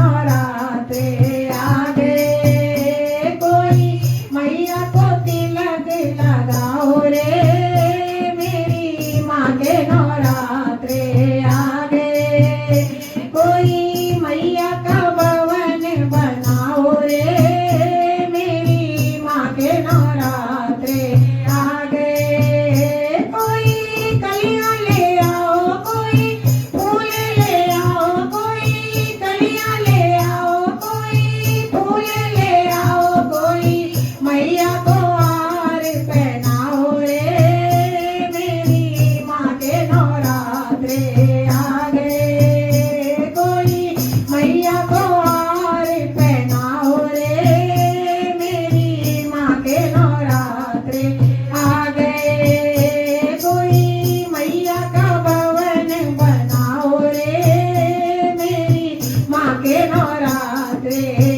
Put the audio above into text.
नवरात्रे आ गए। कोई मैया को तिलक लगाओ रे, मेरी माँ के नवरात्रे आ गए। कोई मैया का भवन बनाओ रे, मेरी माँ के नवरात्रे आ गए। कोई कलियां ले आओ, कोई फूल ले आओ, कोई कलियां ले आओ, कोई फूल ले आओ, कोई मैया को हार पहनाओ रे, मेरी माँ के नवरात्रे आ गए। कोई मैया को हार पहनाओ रे, मेरी माँ के नवरात्रे आ गए। कोई मैया का भवन बनाओ रे, मेरी माँ के नवरात्रे